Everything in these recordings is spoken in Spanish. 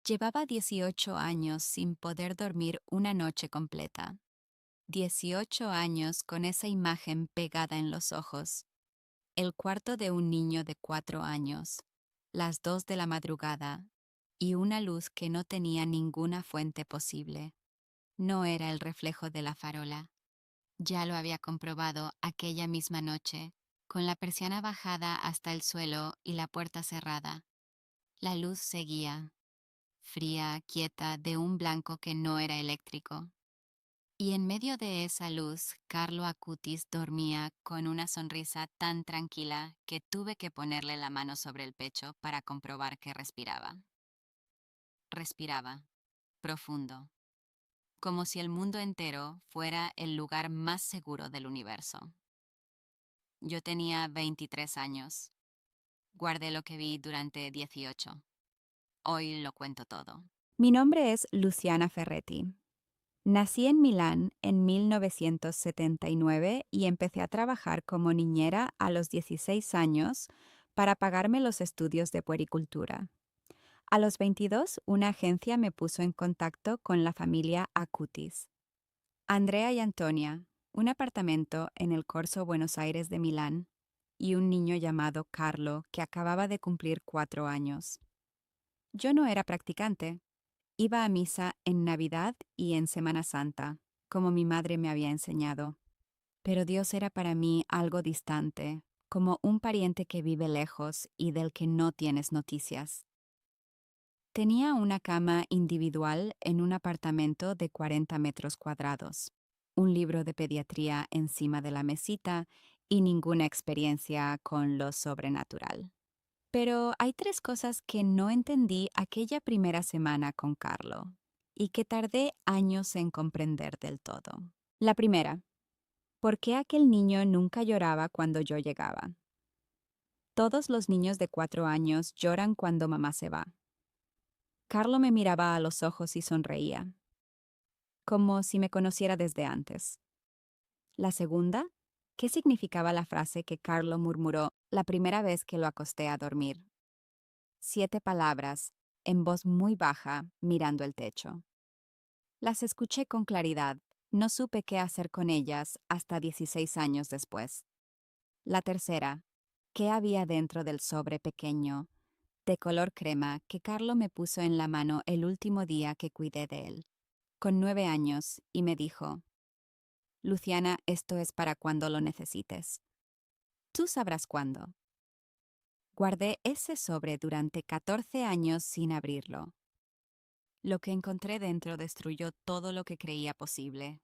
Llevaba 18 años sin poder dormir una noche completa. 18 años con esa imagen pegada en los ojos. El cuarto de un niño de 4 años, las 2 de la madrugada, y una luz que no tenía ninguna fuente posible. No era el reflejo de la farola. Ya lo había comprobado aquella misma noche, con la persiana bajada hasta el suelo y la puerta cerrada. La luz seguía, fría, quieta, de un blanco que no era eléctrico. Y en medio de esa luz, Carlo Acutis dormía con una sonrisa tan tranquila que tuve que ponerle la mano sobre el pecho para comprobar que respiraba. Respiraba, profundo, como si el mundo entero fuera el lugar más seguro del universo. Yo tenía 23 años. Guardé lo que vi durante 18. Hoy lo cuento todo. Mi nombre es Luciana Ferretti. Nací en Milán en 1979 y empecé a trabajar como niñera a los 16 años para pagarme los estudios de puericultura. A los 22, una agencia me puso en contacto con la familia Acutis. Andrea y Antonia, un apartamento en el Corso Buenos Aires de Milán, y un niño llamado Carlo que acababa de cumplir 4 años. Yo no era practicante. Iba a misa en Navidad y en Semana Santa, como mi madre me había enseñado. Pero Dios era para mí algo distante, como un pariente que vive lejos y del que no tienes noticias. Tenía una cama individual en un apartamento de 40 metros cuadrados, un libro de pediatría encima de la mesita y ninguna experiencia con lo sobrenatural. Pero hay 3 cosas que no entendí aquella primera semana con Carlo y que tardé años en comprender del todo. La primera, ¿por qué aquel niño nunca lloraba cuando yo llegaba? Todos los niños de 4 años lloran cuando mamá se va. Carlo me miraba a los ojos y sonreía, como si me conociera desde antes. La segunda, ¿qué significaba la frase que Carlo murmuró la primera vez que lo acosté a dormir? 7 palabras, en voz muy baja, mirando el techo. Las escuché con claridad, no supe qué hacer con ellas hasta 16 años después. La tercera, ¿qué había dentro del sobre pequeño, de color crema, que Carlo me puso en la mano el último día que cuidé de él, con 9 años, y me dijo: Luciana, esto es para cuando lo necesites. Tú sabrás cuándo. Guardé ese sobre durante 14 años sin abrirlo. Lo que encontré dentro destruyó todo lo que creía posible.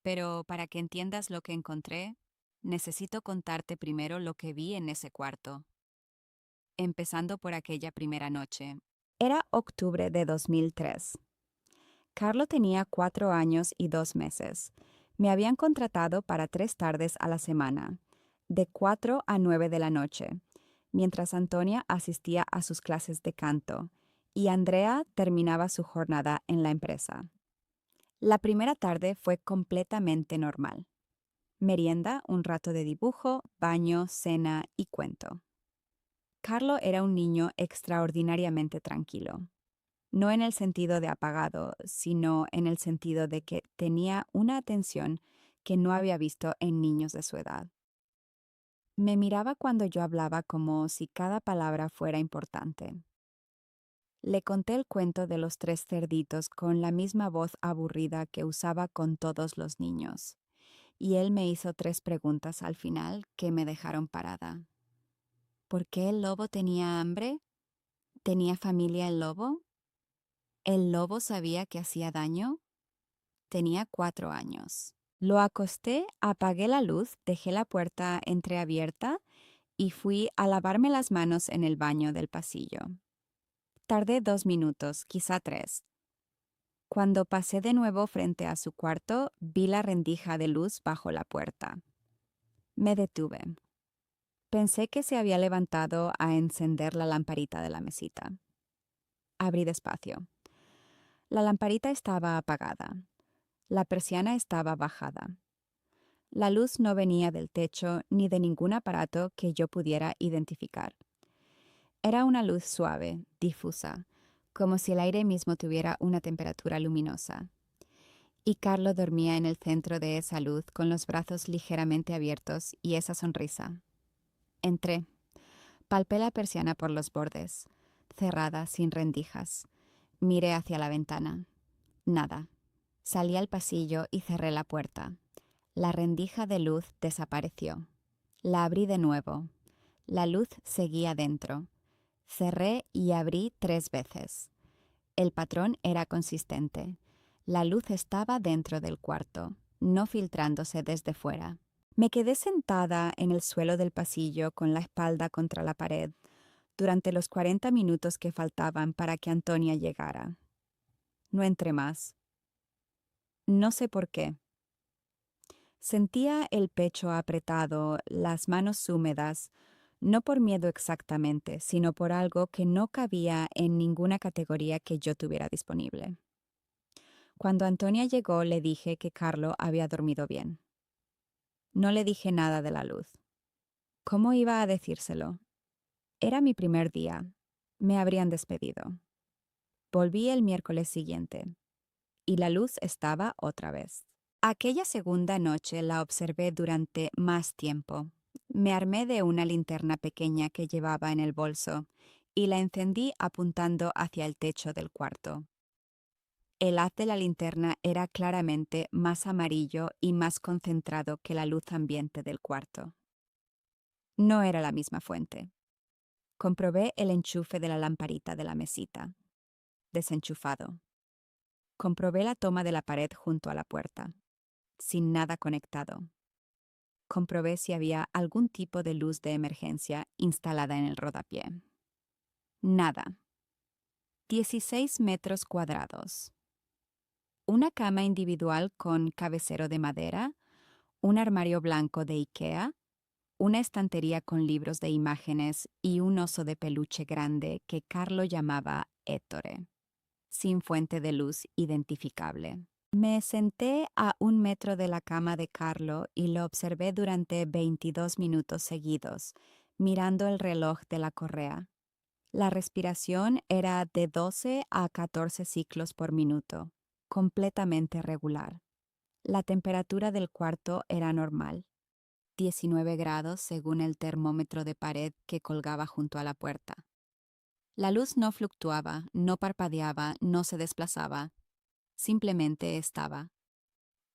Pero para que entiendas lo que encontré, necesito contarte primero lo que vi en ese cuarto. Empezando por aquella primera noche. Era octubre de 2003. Carlo tenía 4 años y 2 meses. Me habían contratado para 3 tardes a la semana, de 4 a 9 de la noche, mientras Antonia asistía a sus clases de canto y Andrea terminaba su jornada en la empresa. La primera tarde fue completamente normal. Merienda, un rato de dibujo, baño, cena y cuento. Carlo era un niño extraordinariamente tranquilo. No en el sentido de apagado, sino en el sentido de que tenía una atención que no había visto en niños de su edad. Me miraba cuando yo hablaba como si cada palabra fuera importante. Le conté el cuento de los 3 cerditos con la misma voz aburrida que usaba con todos los niños, y él me hizo 3 preguntas al final que me dejaron parada. ¿Por qué el lobo tenía hambre? ¿Tenía familia el lobo? ¿El lobo sabía que hacía daño? Tenía 4 años. Lo acosté, apagué la luz, dejé la puerta entreabierta y fui a lavarme las manos en el baño del pasillo. Tardé 2 minutos, quizá 3. Cuando pasé de nuevo frente a su cuarto, vi la rendija de luz bajo la puerta. Me detuve. Pensé que se había levantado a encender la lamparita de la mesita. Abrí despacio. La lamparita estaba apagada. La persiana estaba bajada. La luz no venía del techo ni de ningún aparato que yo pudiera identificar. Era una luz suave, difusa, como si el aire mismo tuviera una temperatura luminosa. Y Carlo dormía en el centro de esa luz con los brazos ligeramente abiertos y esa sonrisa. Entré. Palpé la persiana por los bordes, cerrada, sin rendijas. Miré hacia la ventana. Nada. Salí al pasillo y cerré la puerta. La rendija de luz desapareció. La abrí de nuevo. La luz seguía dentro. Cerré y abrí 3 veces. El patrón era consistente. La luz estaba dentro del cuarto, no filtrándose desde fuera. Me quedé sentada en el suelo del pasillo con la espalda contra la pared durante los 40 minutos que faltaban para que Antonia llegara. No entré más. No sé por qué. Sentía el pecho apretado, las manos húmedas, no por miedo exactamente, sino por algo que no cabía en ninguna categoría que yo tuviera disponible. Cuando Antonia llegó, le dije que Carlo había dormido bien. No le dije nada de la luz. ¿Cómo iba a decírselo? Era mi primer día. Me habrían despedido. Volví el miércoles siguiente, y la luz estaba otra vez. Aquella segunda noche la observé durante más tiempo. Me armé de una linterna pequeña que llevaba en el bolso y la encendí apuntando hacia el techo del cuarto. El haz de la linterna era claramente más amarillo y más concentrado que la luz ambiente del cuarto. No era la misma fuente. Comprobé el enchufe de la lamparita de la mesita. Desenchufado. Comprobé la toma de la pared junto a la puerta. Sin nada conectado. Comprobé si había algún tipo de luz de emergencia instalada en el rodapié. Nada. 16 metros cuadrados. Una cama individual con cabecero de madera, un armario blanco de IKEA, una estantería con libros de imágenes y un oso de peluche grande que Carlo llamaba Ettore, sin fuente de luz identificable. Me senté a 1 metro de la cama de Carlo y lo observé durante 22 minutos seguidos, mirando el reloj de la correa. La respiración era de 12 a 14 ciclos por minuto, completamente regular. La temperatura del cuarto era normal, 19 grados según el termómetro de pared que colgaba junto a la puerta. La luz no fluctuaba, no parpadeaba, no se desplazaba, simplemente estaba.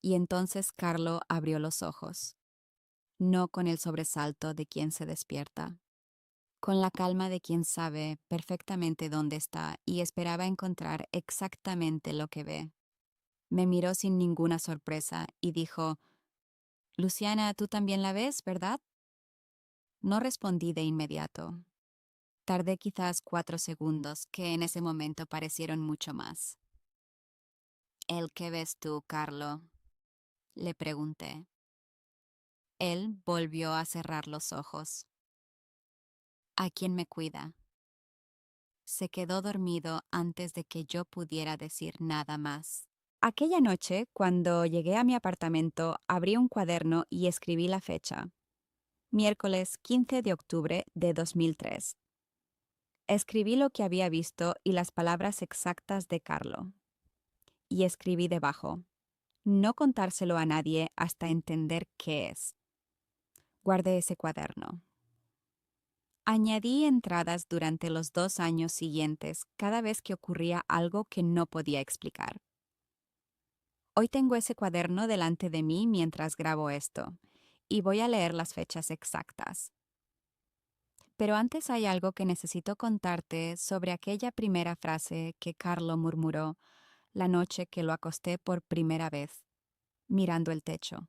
Y entonces Carlo abrió los ojos, no con el sobresalto de quien se despierta, con la calma de quien sabe perfectamente dónde está y esperaba encontrar exactamente lo que ve. Me miró sin ninguna sorpresa y dijo: «Luciana, tú también la ves, ¿verdad?». No respondí de inmediato. Tardé quizás 4 segundos, que en ese momento parecieron mucho más. «¿El qué ves tú, Carlo?», le pregunté. Él volvió a cerrar los ojos. «¿A quién me cuida?». Se quedó dormido antes de que yo pudiera decir nada más. Aquella noche, cuando llegué a mi apartamento, abrí un cuaderno y escribí la fecha. Miércoles 15 de octubre de 2003. Escribí lo que había visto y las palabras exactas de Carlo. Y escribí debajo: no contárselo a nadie hasta entender qué es. Guardé ese cuaderno. Añadí entradas durante los 2 años siguientes cada vez que ocurría algo que no podía explicar. Hoy tengo ese cuaderno delante de mí mientras grabo esto, y voy a leer las fechas exactas. Pero antes hay algo que necesito contarte sobre aquella primera frase que Carlo murmuró la noche que lo acosté por primera vez, mirando el techo.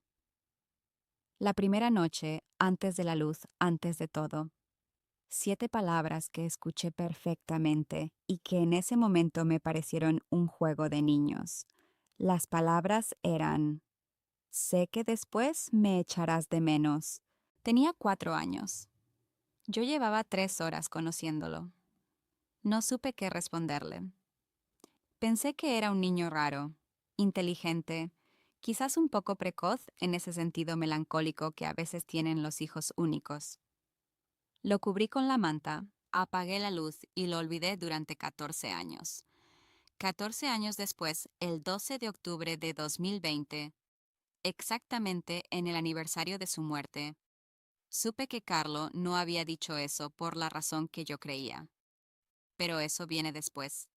La primera noche, antes de la luz, antes de todo. 7 palabras que escuché perfectamente y que en ese momento me parecieron un juego de niños. Las palabras eran: sé que después me echarás de menos. Tenía 4 años. Yo llevaba 3 horas conociéndolo. No supe qué responderle. Pensé que era un niño raro, inteligente, quizás un poco precoz en ese sentido melancólico que a veces tienen los hijos únicos. Lo cubrí con la manta, Apagué la luz y lo olvidé durante 14 años. 14 años después, el 12 de octubre de 2020, exactamente en el aniversario de su muerte, supe que Carlo no había dicho eso por la razón que yo creía. Pero eso viene después.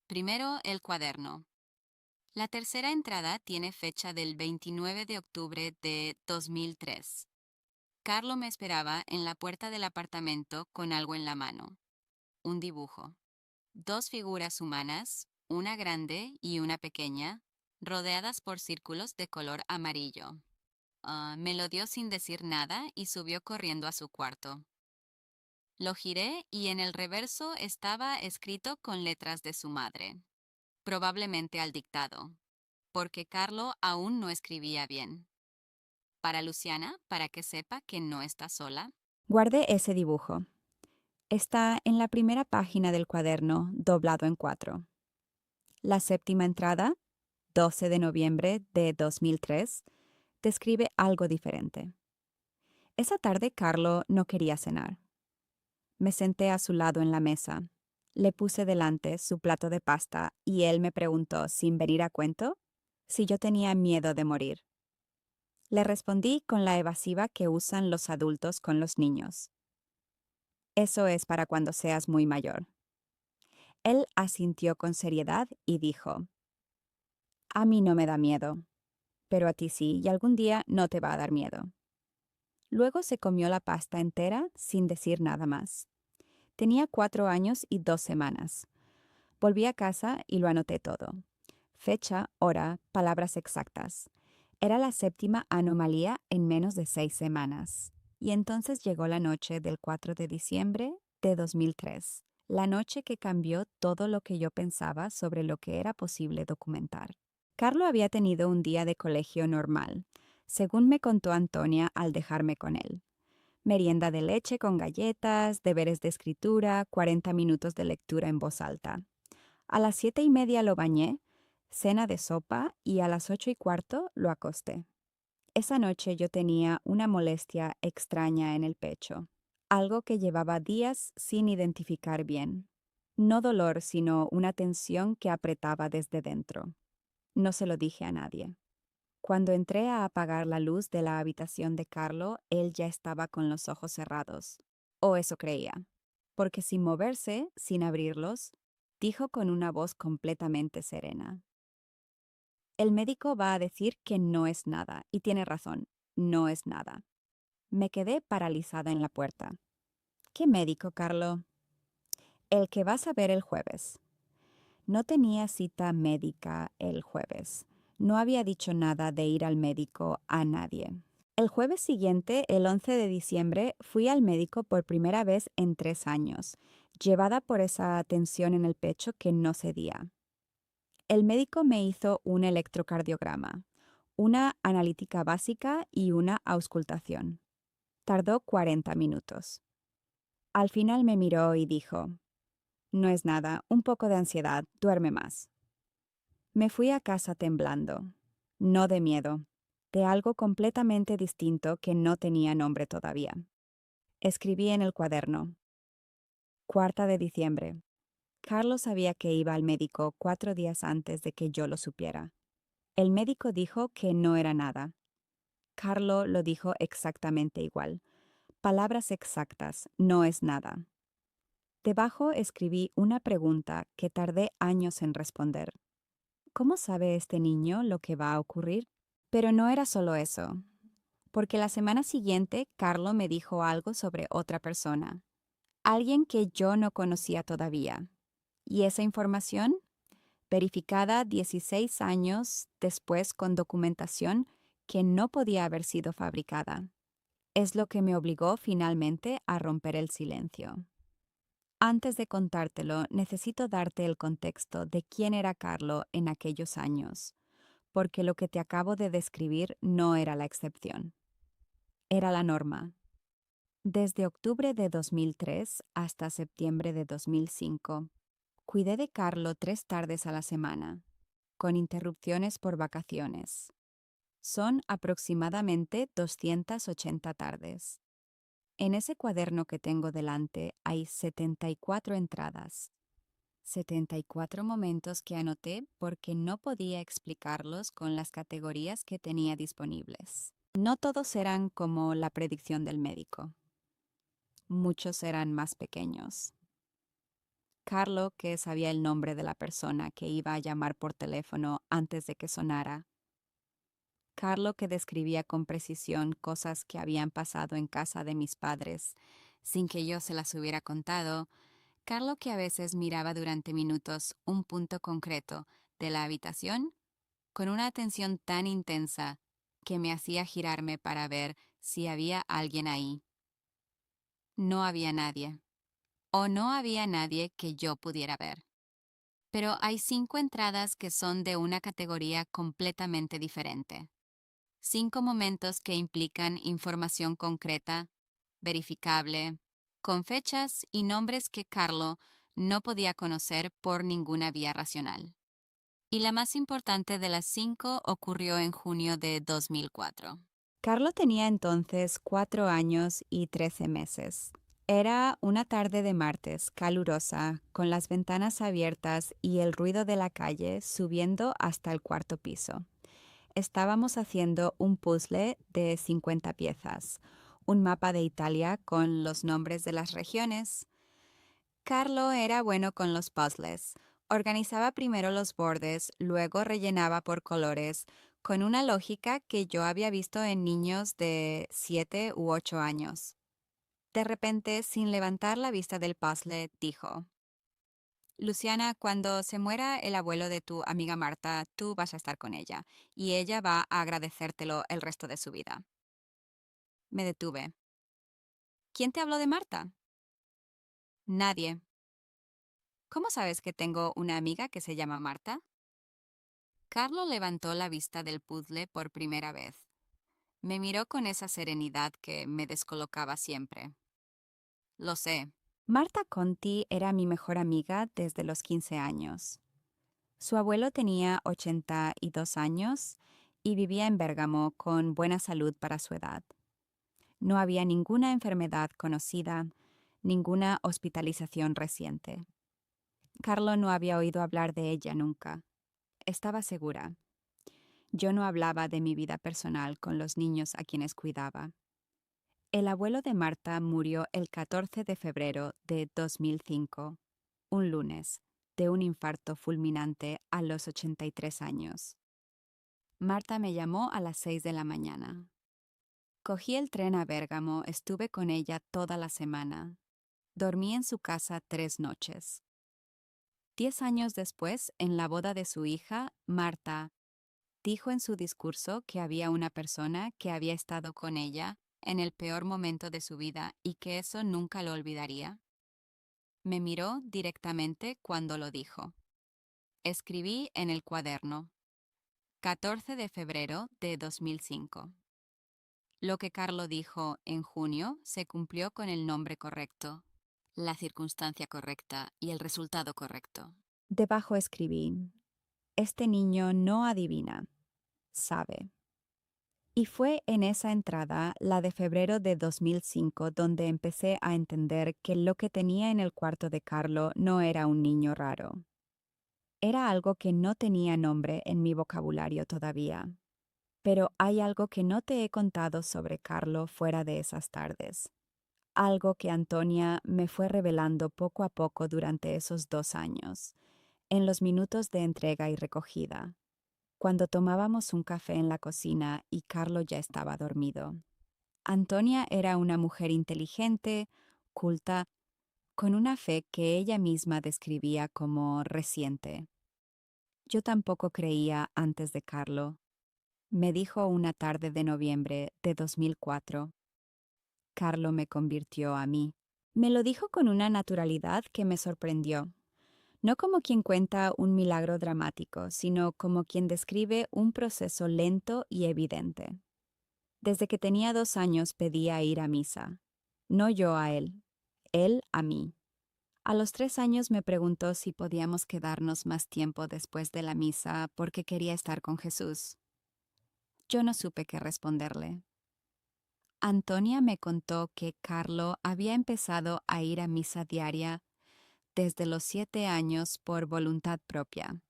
Primero, el cuaderno. La tercera entrada tiene fecha del 29 de octubre de 2003. Carlo me esperaba en la puerta del apartamento con algo en la mano. Un dibujo. Dos figuras humanas, una grande y una pequeña, rodeadas por círculos de color amarillo. Me lo dio sin decir nada y subió corriendo a su cuarto. Lo giré y en el reverso estaba escrito con letras de su madre, probablemente al dictado, porque Carlo aún no escribía bien. Para Luciana, para que sepa que no está sola. Guardé ese dibujo. Está en la primera página del cuaderno, doblado en 4. La séptima entrada, 12 de noviembre de 2003, describe algo diferente. Esa tarde Carlo no quería cenar. Me senté a su lado en la mesa. Le puse delante su plato de pasta y él me preguntó, sin venir a cuento, si yo tenía miedo de morir. Le respondí con la evasiva que usan los adultos con los niños. Eso es para cuando seas muy mayor. Él asintió con seriedad y dijo, a mí no me da miedo, pero a ti sí, y algún día no te va a dar miedo. Luego se comió la pasta entera sin decir nada más. Tenía 4 años y 2 semanas. Volví a casa y lo anoté todo. Fecha, hora, palabras exactas. Era la séptima anomalía en menos de 6 semanas. Y entonces llegó la noche del 4 de diciembre de 2003, la noche que cambió todo lo que yo pensaba sobre lo que era posible documentar. Carlo había tenido un día de colegio normal, según me contó Antonia al dejarme con él. Merienda de leche con galletas, deberes de escritura, 40 minutos de lectura en voz alta. A las 7:30 lo bañé, cena de sopa y a las 8:15 lo acosté. Esa noche yo tenía una molestia extraña en el pecho, algo que llevaba días sin identificar bien. No dolor, sino una tensión que apretaba desde dentro. No se lo dije a nadie. Cuando entré a apagar la luz de la habitación de Carlo, él ya estaba con los ojos cerrados. O eso creía, porque sin moverse, sin abrirlos, dijo con una voz completamente serena. El médico va a decir que no es nada, y tiene razón, no es nada. Me quedé paralizada en la puerta. ¿Qué médico, Carlo? El que vas a ver el jueves. No tenía cita médica el jueves. No había dicho nada de ir al médico a nadie. El jueves siguiente, el 11 de diciembre, fui al médico por primera vez en 3 años, llevada por esa tensión en el pecho que no cedía. El médico me hizo un electrocardiograma, una analítica básica y una auscultación. Tardó 40 minutos. Al final me miró y dijo, no es nada, un poco de ansiedad, duerme más. Me fui a casa temblando, no de miedo, de algo completamente distinto que no tenía nombre todavía. Escribí en el cuaderno. 4 de diciembre. Carlos sabía que iba al médico 4 días antes de que yo lo supiera. El médico dijo que no era nada. Carlo lo dijo exactamente igual. Palabras exactas, no es nada. Debajo escribí una pregunta que tardé años en responder. ¿Cómo sabe este niño lo que va a ocurrir? Pero no era solo eso, porque la semana siguiente Carlo me dijo algo sobre otra persona, alguien que yo no conocía todavía. Y esa información, verificada 16 años después con documentación que no podía haber sido fabricada, es lo que me obligó finalmente a romper el silencio. Antes de contártelo, necesito darte el contexto de quién era Carlo en aquellos años, porque lo que te acabo de describir no era la excepción. Era la norma. Desde octubre de 2003 hasta septiembre de 2005, cuidé de Carlo 3 tardes a la semana, con interrupciones por vacaciones. Son aproximadamente 280 tardes. En ese cuaderno que tengo delante hay 74 entradas, 74 momentos que anoté porque no podía explicarlos con las categorías que tenía disponibles. No todos eran como la predicción del médico. Muchos eran más pequeños. Carlo, que sabía el nombre de la persona que iba a llamar por teléfono antes de que sonara. Carlo, que describía con precisión cosas que habían pasado en casa de mis padres, sin que yo se las hubiera contado. Carlo, que a veces miraba durante minutos un punto concreto de la habitación con una atención tan intensa que me hacía girarme para ver si había alguien ahí. No había nadie, o no había nadie que yo pudiera ver. Pero hay 5 entradas que son de una categoría completamente diferente. 5 momentos que implican información concreta, verificable, con fechas y nombres que Carlo no podía conocer por ninguna vía racional. Y la más importante de las 5 ocurrió en junio de 2004. Carlo tenía entonces 4 años y 13 meses. Era una tarde de martes, calurosa, con las ventanas abiertas y el ruido de la calle subiendo hasta el cuarto piso. Estábamos haciendo un puzzle de 50 piezas, un mapa de Italia con los nombres de las regiones. Carlo era bueno con los puzzles. Organizaba primero los bordes, luego rellenaba por colores, con una lógica que yo había visto en niños de 7 u 8 años. De repente, sin levantar la vista del puzzle, dijo: Luciana, cuando se muera el abuelo de tu amiga Marta, tú vas a estar con ella, y ella va a agradecértelo el resto de su vida. Me detuve. ¿Quién te habló de Marta? Nadie. ¿Cómo sabes que tengo una amiga que se llama Marta? Carlo levantó la vista del puzzle por primera vez. Me miró con esa serenidad que me descolocaba siempre. Lo sé. Marta Conti era mi mejor amiga desde los 15 años. Su abuelo tenía 82 años y vivía en Bérgamo con buena salud para su edad. No había ninguna enfermedad conocida, ninguna hospitalización reciente. Carlo no había oído hablar de ella nunca. Estaba segura. Yo no hablaba de mi vida personal con los niños a quienes cuidaba. El abuelo de Marta murió el 14 de febrero de 2005, un lunes, de un infarto fulminante a los 83 años. Marta me llamó a las 6 de la mañana. Cogí el tren a Bérgamo, estuve con ella toda la semana. Dormí en su casa 3 noches. 10 años después, en la boda de su hija, Marta dijo en su discurso que había una persona que había estado con ella en el peor momento de su vida y que eso nunca lo olvidaría. Me miró directamente cuando lo dijo. Escribí en el cuaderno: 14 de febrero de 2005. Lo que Carlo dijo en junio se cumplió con el nombre correcto, la circunstancia correcta y el resultado correcto. Debajo escribí: este niño no adivina, sabe. Y fue en esa entrada, la de febrero de 2005, donde empecé a entender que lo que tenía en el cuarto de Carlo no era un niño raro. Era algo que no tenía nombre en mi vocabulario todavía. Pero hay algo que no te he contado sobre Carlo fuera de esas tardes. Algo que Antonia me fue revelando poco a poco durante esos 2 años, en los minutos de entrega y recogida, cuando tomábamos un café en la cocina y Carlo ya estaba dormido. Antonia era una mujer inteligente, culta, con una fe que ella misma describía como reciente. Yo tampoco creía antes de Carlo. Me dijo una tarde de noviembre de 2004. Carlo me convirtió a mí. Me lo dijo con una naturalidad que me sorprendió. No como quien cuenta un milagro dramático, sino como quien describe un proceso lento y evidente. Desde que tenía 2 años pedía ir a misa. No yo a él a mí. A los 3 años me preguntó si podíamos quedarnos más tiempo después de la misa porque quería estar con Jesús. Yo no supe qué responderle. Antonia me contó que Carlo había empezado a ir a misa diaria desde los 7 años por voluntad propia,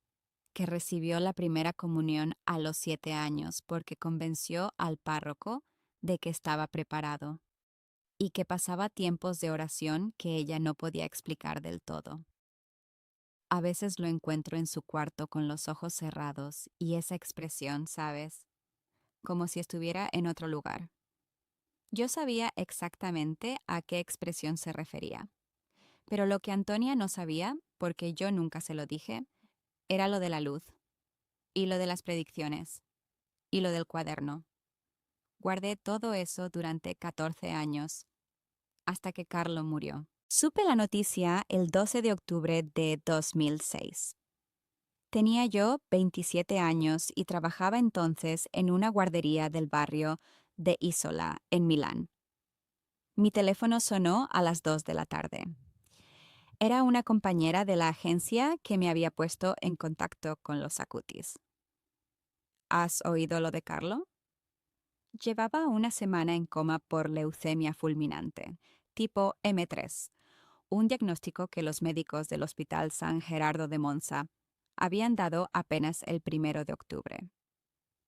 que recibió la primera comunión a los 7 años porque convenció al párroco de que estaba preparado y que pasaba tiempos de oración que ella no podía explicar del todo. A veces lo encuentro en su cuarto con los ojos cerrados y esa expresión, ¿sabes? Como si estuviera en otro lugar. Yo sabía exactamente a qué expresión se refería, pero lo que Antonia no sabía, porque yo nunca se lo dije, era lo de la luz, y lo de las predicciones, y lo del cuaderno. Guardé todo eso durante 14 años, hasta que Carlo murió. Supe la noticia el 12 de octubre de 2006. Tenía yo 27 años y trabajaba entonces en una guardería del barrio de Isola, en Milán. Mi teléfono sonó a las 2 de la tarde. Era una compañera de la agencia que me había puesto en contacto con los Acutis. ¿Has oído lo de Carlo? Llevaba una semana en coma por leucemia fulminante, tipo M3, un diagnóstico que los médicos del Hospital San Gerardo de Monza habían dado apenas el 1 de octubre.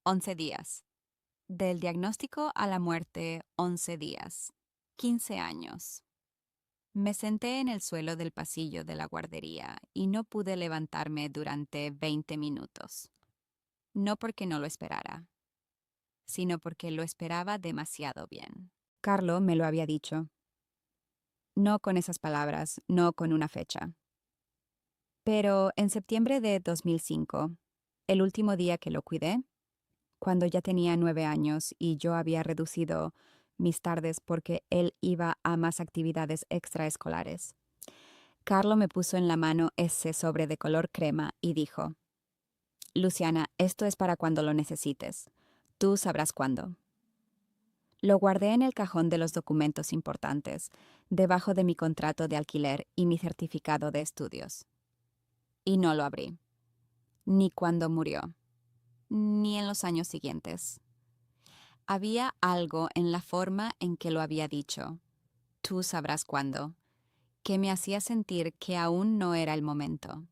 11 días. Del diagnóstico a la muerte, 11 días. 15 años. Me senté en el suelo del pasillo de la guardería y no pude levantarme durante 20 minutos. No porque no lo esperara, sino porque lo esperaba demasiado bien. Carlo me lo había dicho. No con esas palabras, no con una fecha. Pero en septiembre de 2005, el último día que lo cuidé, cuando ya tenía 9 años y yo había reducido mis tardes porque él iba a más actividades extraescolares, Carlo me puso en la mano ese sobre de color crema y dijo: Luciana, esto es para cuando lo necesites. Tú sabrás cuándo. Lo guardé en el cajón de los documentos importantes, debajo de mi contrato de alquiler y mi certificado de estudios. Y no lo abrí, ni cuando murió, ni en los años siguientes. Había algo en la forma en que lo había dicho, tú sabrás cuándo, que me hacía sentir que aún no era el momento.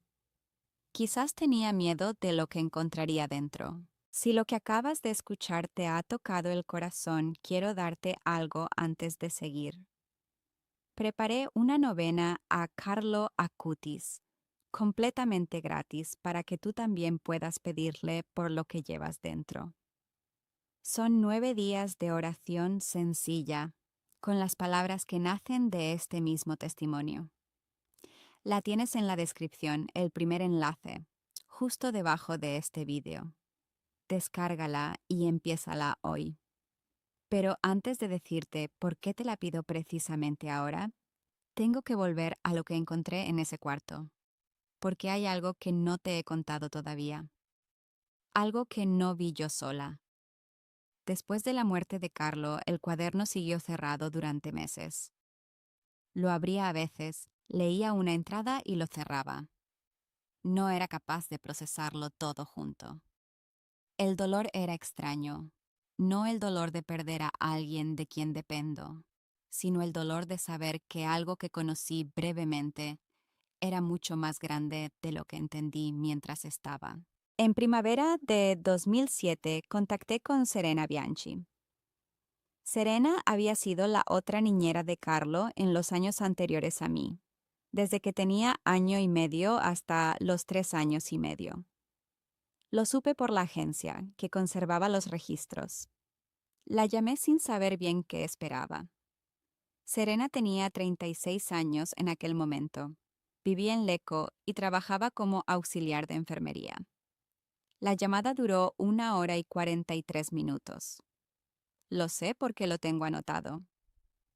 Quizás tenía miedo de lo que encontraría dentro. Si lo que acabas de escuchar te ha tocado el corazón, quiero darte algo antes de seguir. Preparé una novena a Carlo Acutis, completamente gratis, para que tú también puedas pedirle por lo que llevas dentro. Son 9 días de oración sencilla, con las palabras que nacen de este mismo testimonio. La tienes en la descripción, el primer enlace, justo debajo de este vídeo. Descárgala y empiézala hoy. Pero antes de decirte por qué te la pido precisamente ahora, tengo que volver a lo que encontré en ese cuarto, porque hay algo que no te he contado todavía, algo que no vi yo sola. Después de la muerte de Carlo, el cuaderno siguió cerrado durante meses. Lo abría a veces, leía una entrada y lo cerraba. No era capaz de procesarlo todo junto. El dolor era extraño, no el dolor de perder a alguien de quien dependo, sino el dolor de saber que algo que conocí brevemente era mucho más grande de lo que entendí mientras estaba. En primavera de 2007 contacté con Serena Bianchi. Serena había sido la otra niñera de Carlo en los años anteriores a mí, desde que tenía 1 año y medio hasta los 3 años y medio. Lo supe por la agencia, que conservaba los registros. La llamé sin saber bien qué esperaba. Serena tenía 36 años en aquel momento. Vivía en Lecco y trabajaba como auxiliar de enfermería. La llamada duró 1 hora y 43 minutos. Lo sé porque lo tengo anotado.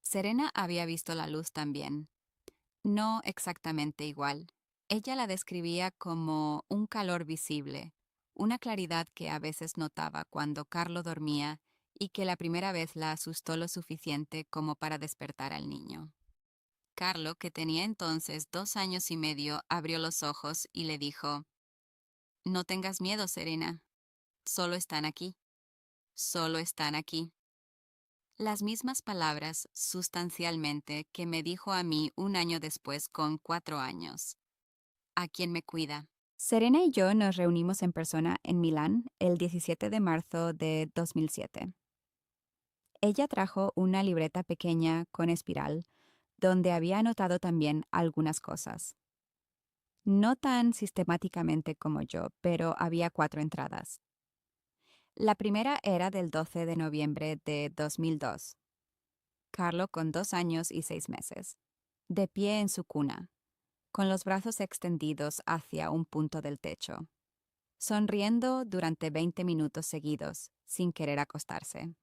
Serena había visto la luz también. No exactamente igual. Ella la describía como un calor visible, una claridad que a veces notaba cuando Carlo dormía y que la primera vez la asustó lo suficiente como para despertar al niño. Carlo, que tenía entonces 2 años y medio, abrió los ojos y le dijo: No tengas miedo, Serena. Solo están aquí. Solo están aquí. Las mismas palabras, sustancialmente, que me dijo a mí un año después con 4 años. ¿A quién me cuida? Serena y yo nos reunimos en persona en Milán el 17 de marzo de 2007. Ella trajo una libreta pequeña con espiral, donde había anotado también algunas cosas. No tan sistemáticamente como yo, pero había 4 entradas. La primera era del 12 de noviembre de 2002. Carlo con 2 años y 6 meses, de pie en su cuna, con los brazos extendidos hacia un punto del techo, sonriendo durante 20 minutos seguidos, sin querer acostarse.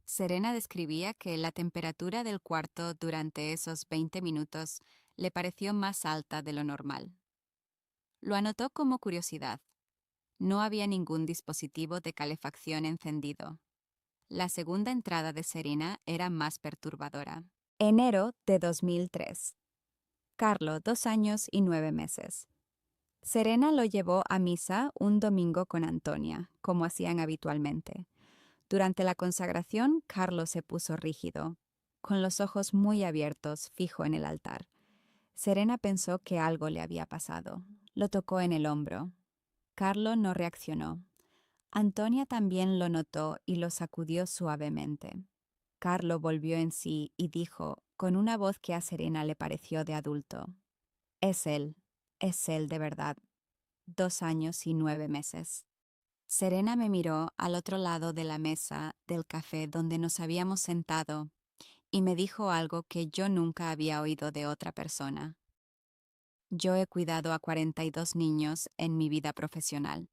Serena describía que la temperatura del cuarto durante esos 20 minutos le pareció más alta de lo normal. Lo anotó como curiosidad. No había ningún dispositivo de calefacción encendido. La segunda entrada de Serena era más perturbadora. Enero de 2003. Carlo, 2 años y 9 meses. Serena lo llevó a misa un domingo con Antonia, como hacían habitualmente. Durante la consagración, Carlo se puso rígido, con los ojos muy abiertos, fijo en el altar. Serena pensó que algo le había pasado. Lo tocó en el hombro. Carlo no reaccionó. Antonia también lo notó y lo sacudió suavemente. Carlo volvió en sí y dijo, con una voz que a Serena le pareció de adulto: es él de verdad. 2 años y 9 meses. Serena me miró al otro lado de la mesa del café donde nos habíamos sentado y me dijo algo que yo nunca había oído de otra persona. Yo he cuidado a 42 niños en mi vida profesional.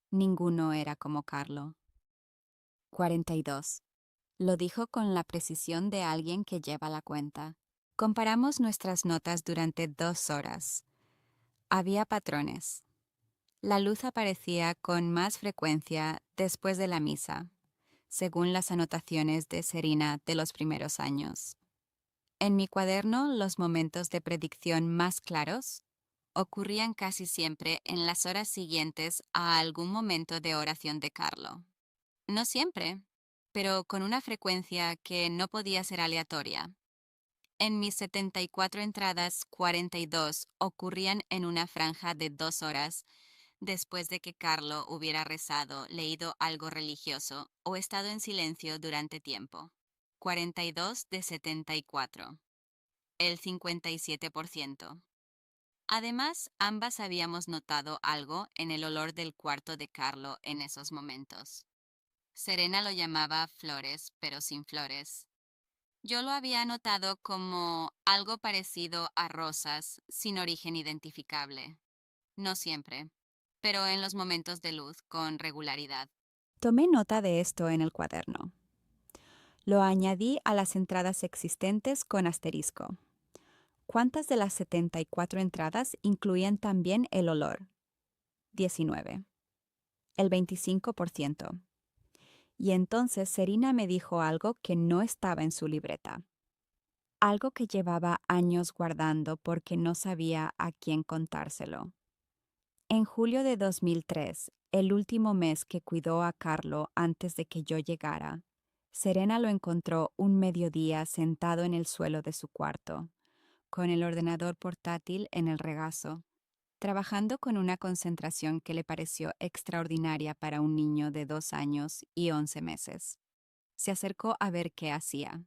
Ninguno era como Carlo. 42. Lo dijo con la precisión de alguien que lleva la cuenta. Comparamos nuestras notas durante 2 horas. Había patrones. La luz aparecía con más frecuencia después de la misa, según las anotaciones de Serena de los primeros años. En mi cuaderno, los momentos de predicción más claros ocurrían casi siempre en las horas siguientes a algún momento de oración de Carlo. No siempre, pero con una frecuencia que no podía ser aleatoria. En mis 74 entradas, 42 ocurrían en una franja de 2 horas después de que Carlo hubiera rezado, leído algo religioso o estado en silencio durante tiempo. 42 de 74, el 57%. Además, ambas habíamos notado algo en el olor del cuarto de Carlo en esos momentos. Serena lo llamaba flores, pero sin flores. Yo lo había notado como algo parecido a rosas, sin origen identificable. No siempre, pero en los momentos de luz con regularidad. Tomé nota de esto en el cuaderno. Lo añadí a las entradas existentes con asterisco. ¿Cuántas de las 74 entradas incluían también el olor? 19. El 25%. Y entonces Serena me dijo algo que no estaba en su libreta. Algo que llevaba años guardando porque no sabía a quién contárselo. En julio de 2003, el último mes que cuidó a Carlo antes de que yo llegara, Serena lo encontró un mediodía sentado en el suelo de su cuarto, con el ordenador portátil en el regazo, trabajando con una concentración que le pareció extraordinaria para un niño de 2 años y 11 meses. Se acercó a ver qué hacía.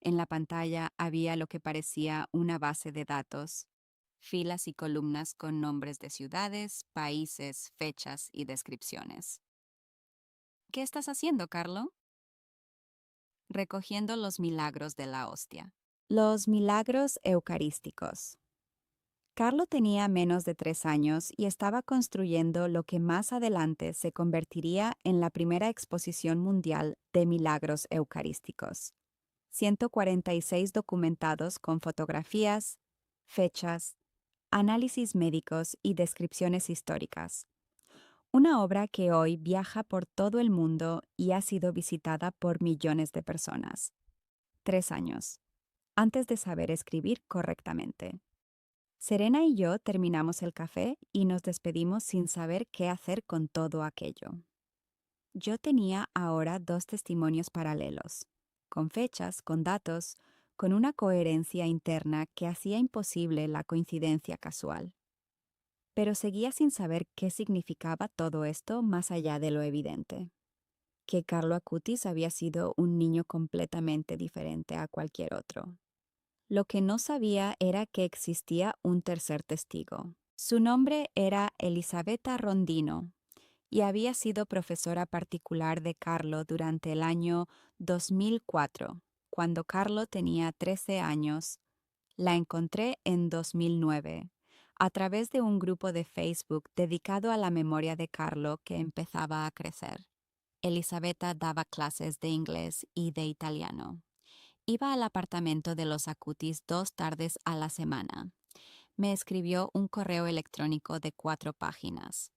En la pantalla había lo que parecía una base de datos, filas y columnas con nombres de ciudades, países, fechas y descripciones. ¿Qué estás haciendo, Carlo? Recogiendo los milagros de la hostia. Los milagros eucarísticos. Carlo tenía menos de 3 años y estaba construyendo lo que más adelante se convertiría en la primera exposición mundial de milagros eucarísticos. 146 documentados con fotografías, fechas, análisis médicos y descripciones históricas. Una obra que hoy viaja por todo el mundo y ha sido visitada por millones de personas. 3 años, antes de saber escribir correctamente. Serena y yo terminamos el café y nos despedimos sin saber qué hacer con todo aquello. Yo tenía ahora 2 testimonios paralelos. con fechas, con datos, con una coherencia interna que hacía imposible la coincidencia casual. Pero seguía sin saber qué significaba todo esto más allá de lo evidente, que Carlo Acutis había sido un niño completamente diferente a cualquier otro. Lo que no sabía era que existía un tercer testigo. Su nombre era Elisabetta Rondino y había sido profesora particular de Carlo durante el año 2004, cuando Carlo tenía 13 años. La encontré en 2009, a través de un grupo de Facebook dedicado a la memoria de Carlo que empezaba a crecer. Elisabetta daba clases de inglés y de italiano. Iba al apartamento de los Acutis 2 tardes a la semana. Me escribió un correo electrónico de 4 páginas.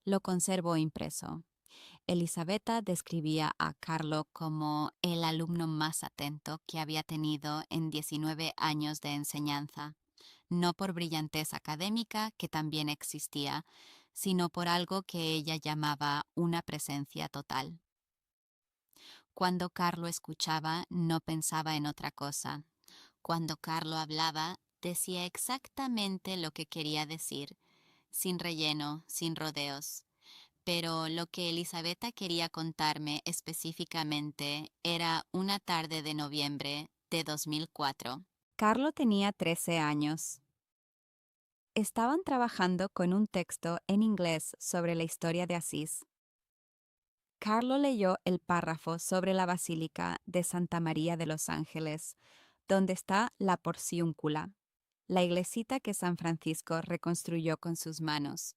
Lo conservo impreso. Elisabetta describía a Carlo como el alumno más atento que había tenido en 19 años de enseñanza, no por brillantez académica, que también existía, sino por algo que ella llamaba una presencia total. Cuando Carlo escuchaba, no pensaba en otra cosa. Cuando Carlo hablaba, decía exactamente lo que quería decir, sin relleno, sin rodeos. Pero lo que Elisabetta quería contarme específicamente era una tarde de noviembre de 2004. Carlo tenía 13 años. Estaban trabajando con un texto en inglés sobre la historia de Asís. Carlo leyó el párrafo sobre la Basílica de Santa María de los Ángeles, donde está la Porciúncula, la iglesita que San Francisco reconstruyó con sus manos,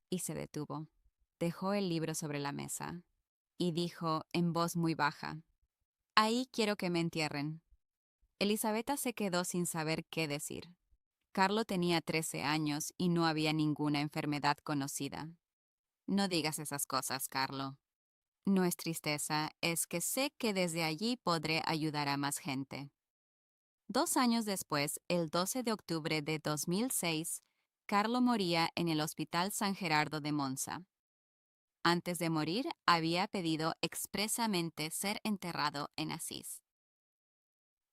y se detuvo. Dejó el libro sobre la mesa y dijo en voz muy baja: «Ahí quiero que me entierren». Elisabetta se quedó sin saber qué decir. Carlo tenía 13 años y no había ninguna enfermedad conocida. «No digas esas cosas, Carlo. No es tristeza, es que sé que desde allí podré ayudar a más gente». 2 años después, el 12 de octubre de 2006, Carlo moría en el Hospital San Gerardo de Monza. Antes de morir, había pedido expresamente ser enterrado en Asís.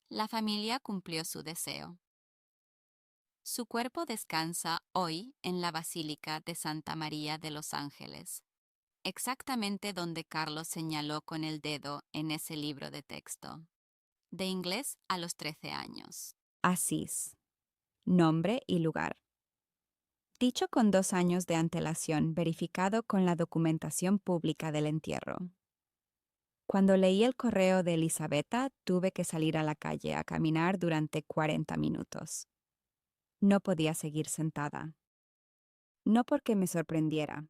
La familia cumplió su deseo. Su cuerpo descansa hoy en la Basílica de Santa María de los Ángeles, exactamente donde Carlos señaló con el dedo en ese libro de texto. De inglés a los 13 años. Asís. Nombre y lugar. Dicho con 2 años de antelación, verificado con la documentación pública del entierro. Cuando leí el correo de Elisabetta, tuve que salir a la calle a caminar durante 40 minutos. No podía seguir sentada. No porque me sorprendiera.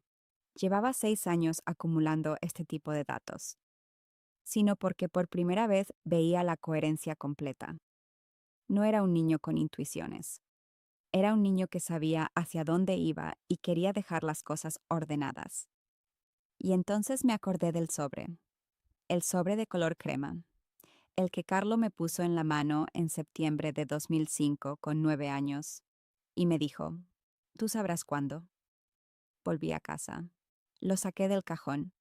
Llevaba 6 años acumulando este tipo de datos, sino porque por primera vez veía la coherencia completa. No era un niño con intuiciones. Era un niño que sabía hacia dónde iba y quería dejar las cosas ordenadas. Y entonces me acordé del sobre. El sobre de color crema. El que Carlo me puso en la mano en septiembre de 2005 con 9 años. Y me dijo: «Tú sabrás cuándo». Volví a casa. Lo saqué del cajón.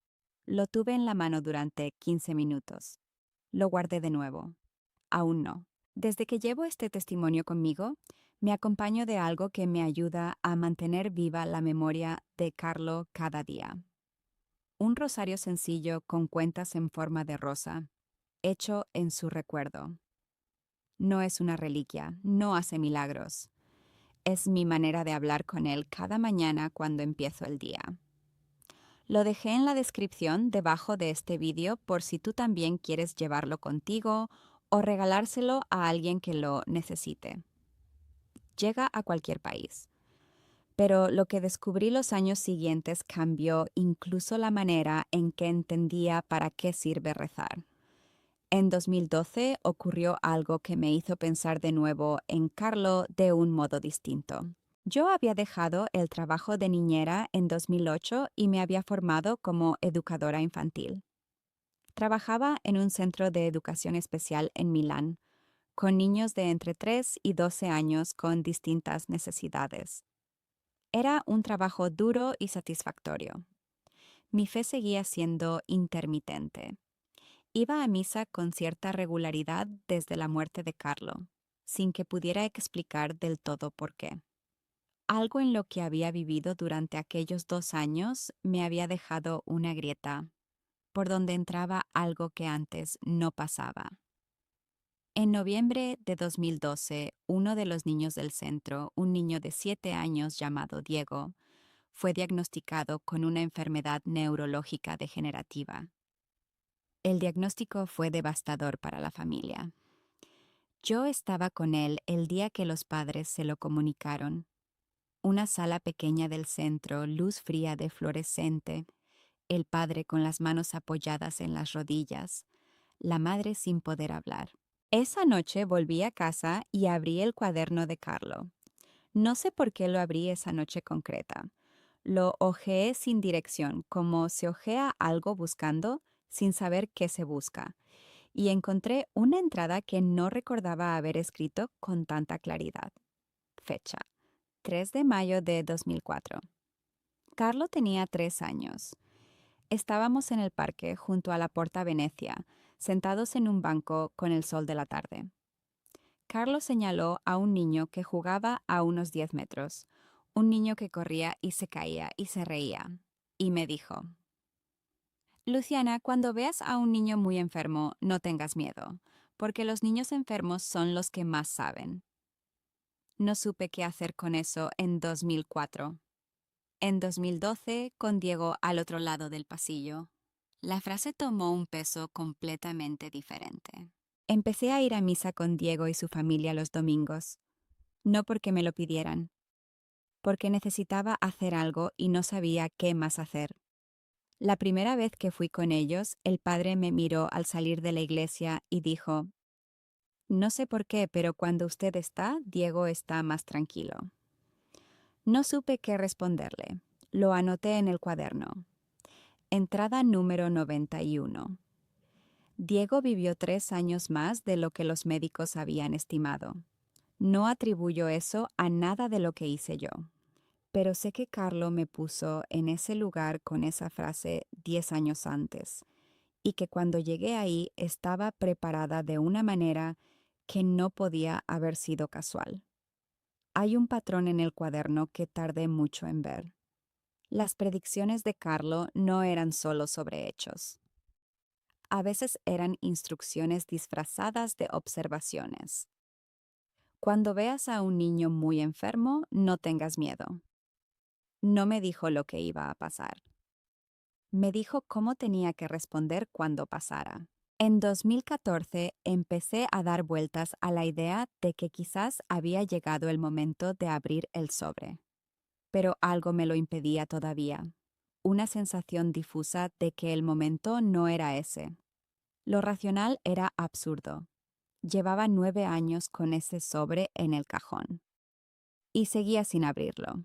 Lo tuve en la mano durante 15 minutos. Lo guardé de nuevo. Aún no. Desde que llevo este testimonio conmigo, me acompaño de algo que me ayuda a mantener viva la memoria de Carlo cada día. Un rosario sencillo con cuentas en forma de rosa, hecho en su recuerdo. No es una reliquia, no hace milagros. Es mi manera de hablar con él cada mañana cuando empiezo el día. Lo dejé en la descripción debajo de este vídeo por si tú también quieres llevarlo contigo o regalárselo a alguien que lo necesite. Llega a cualquier país. Pero lo que descubrí los años siguientes cambió incluso la manera en que entendía para qué sirve rezar. En 2012 ocurrió algo que me hizo pensar de nuevo en Carlo de un modo distinto. Yo había dejado el trabajo de niñera en 2008 y me había formado como educadora infantil. Trabajaba en un centro de educación especial en Milán, con niños de entre 3 y 12 años con distintas necesidades. Era un trabajo duro y satisfactorio. Mi fe seguía siendo intermitente. Iba a misa con cierta regularidad desde la muerte de Carlo, sin que pudiera explicar del todo por qué. Algo en lo que había vivido durante aquellos 2 años me había dejado una grieta, por donde entraba algo que antes no pasaba. En noviembre de 2012, uno de los niños del centro, un niño de 7 años llamado Diego, fue diagnosticado con una enfermedad neurológica degenerativa. El diagnóstico fue devastador para la familia. Yo estaba con él el día que los padres se lo comunicaron. Una sala pequeña del centro, luz fría de fluorescente, el padre con las manos apoyadas en las rodillas, la madre sin poder hablar. Esa noche volví a casa y abrí el cuaderno de Carlo. No sé por qué lo abrí esa noche concreta. Lo hojeé sin dirección, como se hojea algo buscando, sin saber qué se busca, y encontré una entrada que no recordaba haber escrito con tanta claridad. Fecha: 3 de mayo de 2004. Carlo tenía 3 años. Estábamos en el parque junto a la Porta Venecia, sentados en un banco con el sol de la tarde. Carlo señaló a un niño que jugaba a unos 10 metros, un niño que corría y se caía y se reía, y me dijo: Luciana, cuando veas a un niño muy enfermo, no tengas miedo, porque los niños enfermos son los que más saben. No supe qué hacer con eso en 2004. En 2012, con Diego al otro lado del pasillo, la frase tomó un peso completamente diferente. Empecé a ir a misa con Diego y su familia los domingos, no porque me lo pidieran, porque necesitaba hacer algo y no sabía qué más hacer. La primera vez que fui con ellos, el padre me miró al salir de la iglesia y dijo: No sé por qué, pero cuando usted está, Diego está más tranquilo. No supe qué responderle. Lo anoté en el cuaderno. Entrada número 91. Diego vivió 3 años más de lo que los médicos habían estimado. No atribuyo eso a nada de lo que hice yo. Pero sé que Carlo me puso en ese lugar con esa frase 10 años antes, y que cuando llegué ahí estaba preparada de una manera que no podía haber sido casual. Hay un patrón en el cuaderno que tardé mucho en ver. Las predicciones de Carlo no eran solo sobre hechos. A veces eran instrucciones disfrazadas de observaciones. Cuando veas a un niño muy enfermo, no tengas miedo. No me dijo lo que iba a pasar. Me dijo cómo tenía que responder cuando pasara. En 2014 empecé a dar vueltas a la idea de que quizás había llegado el momento de abrir el sobre. Pero algo me lo impedía todavía. Una sensación difusa de que el momento no era ese. Lo racional era absurdo. Llevaba 9 años con ese sobre en el cajón. Y seguía sin abrirlo.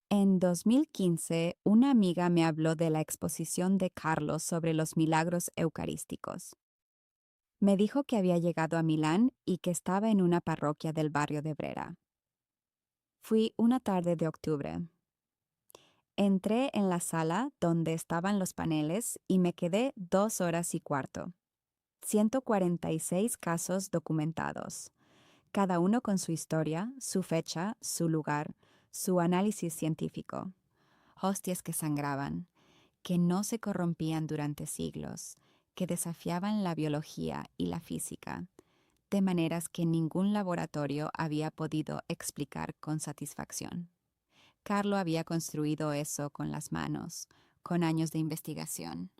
En 2015, una amiga me habló de la exposición de Carlos sobre los milagros eucarísticos. Me dijo que había llegado a Milán y que estaba en una parroquia del barrio de Brera. Fui una tarde de octubre. Entré en la sala donde estaban los paneles y me quedé 2 horas y cuarto. 146 casos documentados, cada uno con su historia, su fecha, su lugar, su análisis científico. Hostias que sangraban, que no se corrompían durante siglos, que desafiaban la biología y la física, de maneras que ningún laboratorio había podido explicar con satisfacción. Carlo había construido eso con las manos, con años de investigación,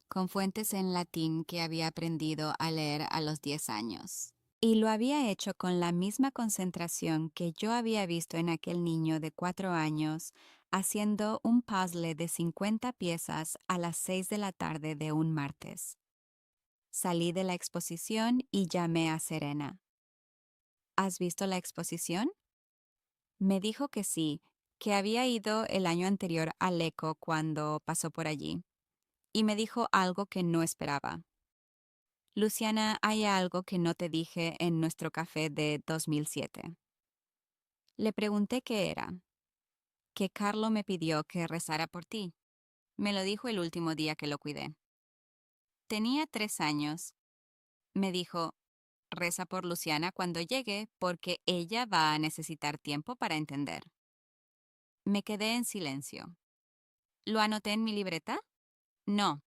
con fuentes en latín que había aprendido a leer a los 10 años. Y lo había hecho con la misma concentración que yo había visto en aquel niño de 4 años haciendo un puzzle de 50 piezas a las 6 de la tarde de un martes. Salí de la exposición y llamé a Serena. ¿Has visto la exposición? Me dijo que sí, que había ido el año anterior al ECO cuando pasó por allí. Y me dijo algo que no esperaba. Luciana, hay algo que no te dije en nuestro café de 2007. Le pregunté qué era. Que Carlo me pidió que rezara por ti. Me lo dijo el último día que lo cuidé. Tenía 3 años. Me dijo, reza por Luciana cuando llegue porque ella va a necesitar tiempo para entender. Me quedé en silencio. ¿Lo anoté en mi libreta? No.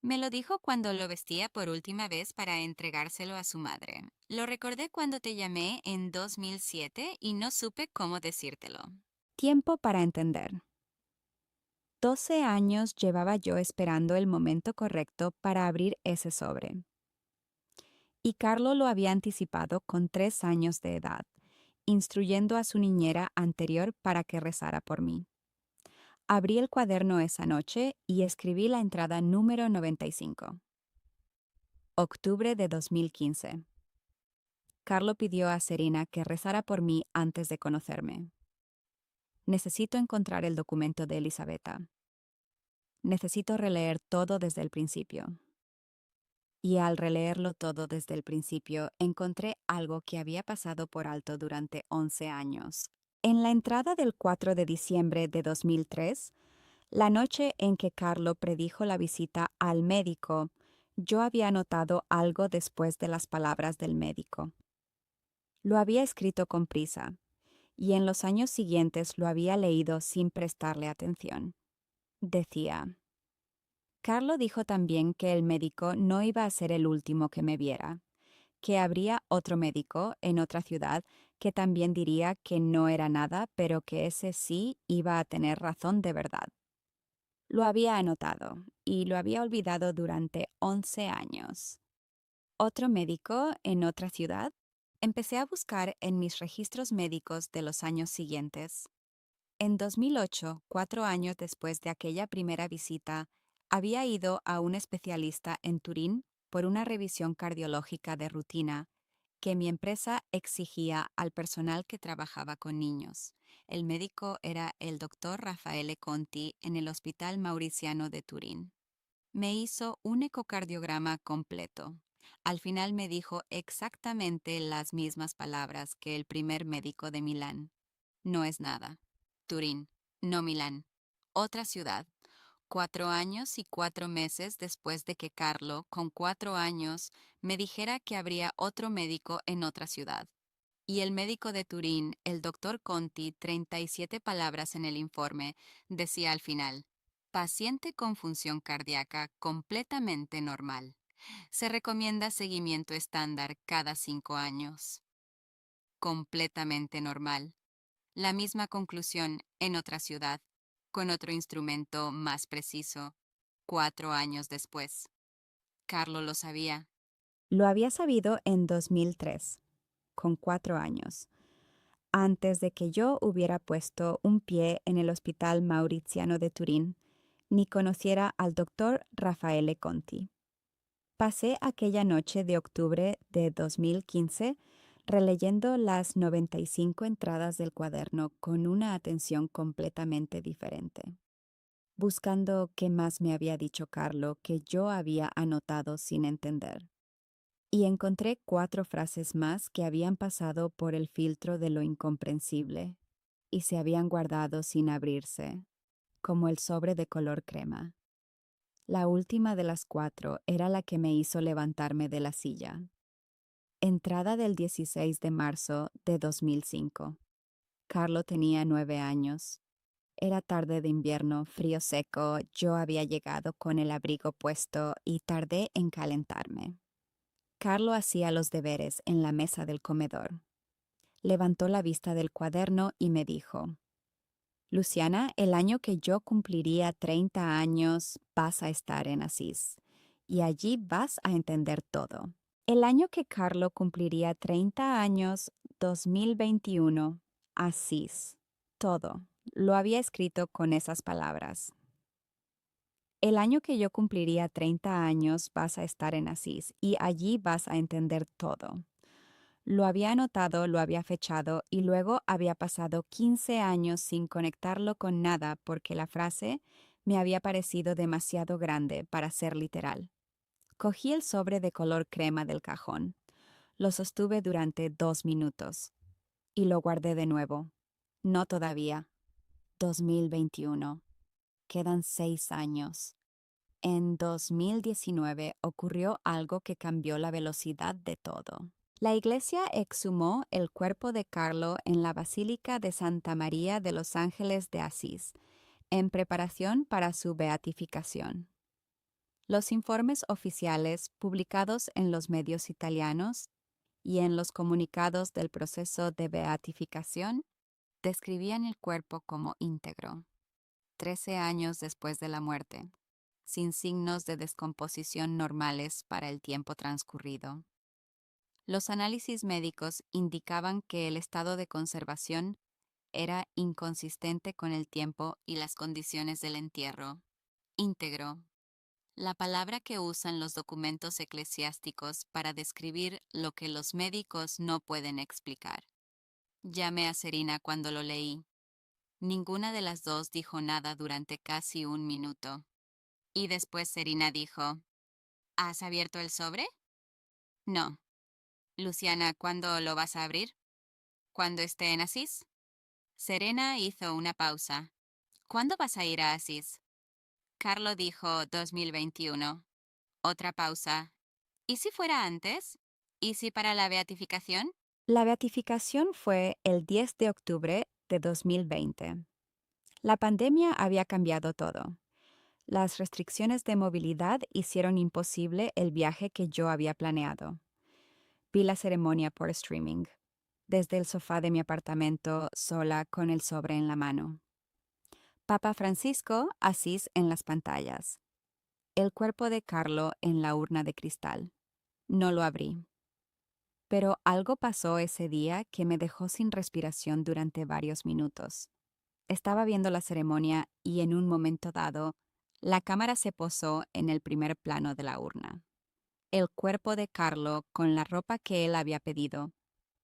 Me lo dijo cuando lo vestía por última vez para entregárselo a su madre. Lo recordé cuando te llamé en 2007 y no supe cómo decírtelo. Tiempo para entender. 12 años llevaba yo esperando el momento correcto para abrir ese sobre. Y Carlo lo había anticipado con 3 años de edad, instruyendo a su niñera anterior para que rezara por mí. Abrí el cuaderno esa noche y escribí la entrada número 95. Octubre de 2015. Carlo pidió a Serena que rezara por mí antes de conocerme. Necesito encontrar el documento de Elisabetta. Necesito releer todo desde el principio. Y al releerlo todo desde el principio, encontré algo que había pasado por alto durante 11 años. En la entrada del 4 de diciembre de 2003, la noche en que Carlo predijo la visita al médico, yo había notado algo después de las palabras del médico. Lo había escrito con prisa, y en los años siguientes lo había leído sin prestarle atención. Decía: Carlo dijo también que el médico no iba a ser el último que me viera, que habría otro médico en otra ciudad que también diría que no era nada, pero que ese sí iba a tener razón de verdad. Lo había anotado y lo había olvidado durante 11 años. ¿Otro médico en otra ciudad? Empecé a buscar en mis registros médicos de los años siguientes. En 2008, 4 años después de aquella primera visita, había ido a un especialista en Turín por una revisión cardiológica de rutina que mi empresa exigía al personal que trabajaba con niños. El médico era el doctor Raffaele Conti en el Hospital Mauriciano de Turín. Me hizo un ecocardiograma completo. Al final me dijo exactamente las mismas palabras que el primer médico de Milán. No es nada. Turín, no Milán. Otra ciudad. 4 años y 4 meses después de que Carlo, con 4 años, me dijera que habría otro médico en otra ciudad. Y el médico de Turín, el doctor Conti, 37 palabras en el informe, decía al final: paciente con función cardíaca completamente normal. Se recomienda seguimiento estándar cada 5 años. Completamente normal. La misma conclusión en otra ciudad, con otro instrumento más preciso, 4 años después. Carlo lo sabía. Lo había sabido en 2003, con 4 años, antes de que yo hubiera puesto un pie en el Hospital Mauriciano de Turín, ni conociera al doctor Raffaele Conti. Pasé aquella noche de octubre de 2015 releyendo las 95 entradas del cuaderno con una atención completamente diferente, buscando qué más me había dicho Carlo que yo había anotado sin entender. Y encontré 4 frases más que habían pasado por el filtro de lo incomprensible y se habían guardado sin abrirse, como el sobre de color crema. La última de las 4 era la que me hizo levantarme de la silla. Entrada del 16 de marzo de 2005. Carlo tenía 9 años. Era tarde de invierno, frío seco, yo había llegado con el abrigo puesto y tardé en calentarme. Carlo hacía los deberes en la mesa del comedor. Levantó la vista del cuaderno y me dijo: Luciana, el año que yo cumpliría 30 años vas a estar en Asís, y allí vas a entender todo. El año que Carlo cumpliría 30 años, 2021, Asís. Todo. Lo había escrito con esas palabras. El año que yo cumpliría 30 años vas a estar en Asís y allí vas a entender todo. Lo había anotado, lo había fechado y luego había pasado 15 años sin conectarlo con nada porque la frase me había parecido demasiado grande para ser literal. Cogí el sobre de color crema del cajón. Lo sostuve durante 2 minutos y lo guardé de nuevo. No todavía. 2021. Quedan 6 años. en 2019 ocurrió algo que cambió la velocidad de todo. La iglesia exhumó el cuerpo de Carlo en la Basílica de Santa María de los Ángeles de Asís, en preparación para su beatificación. Los informes oficiales publicados en los medios italianos y en los comunicados del proceso de beatificación describían el cuerpo como íntegro, 13 años después de la muerte, sin signos de descomposición normales para el tiempo transcurrido. Los análisis médicos indicaban que el estado de conservación era inconsistente con el tiempo y las condiciones del entierro. Íntegro, la palabra que usan los documentos eclesiásticos para describir lo que los médicos no pueden explicar. Llamé a Serena cuando lo leí. Ninguna de las dos dijo nada durante casi un minuto. Y después Serena dijo, ¿has abierto el sobre? No. Luciana, ¿cuándo lo vas a abrir? ¿Cuándo esté en Asís? Serena hizo una pausa. ¿Cuándo vas a ir a Asís? Carlo dijo 2021. Otra pausa. ¿Y si fuera antes? ¿Y si para la beatificación? La beatificación fue el 10 de octubre de 2020. La pandemia había cambiado todo. Las restricciones de movilidad hicieron imposible el viaje que yo había planeado. Vi la ceremonia por streaming, desde el sofá de mi apartamento, sola con el sobre en la mano. Papa Francisco, Asís en las pantallas. El cuerpo de Carlo en la urna de cristal. No lo abrí. Pero algo pasó ese día que me dejó sin respiración durante varios minutos. Estaba viendo la ceremonia y en un momento dado, la cámara se posó en el primer plano de la urna. El cuerpo de Carlo con la ropa que él había pedido,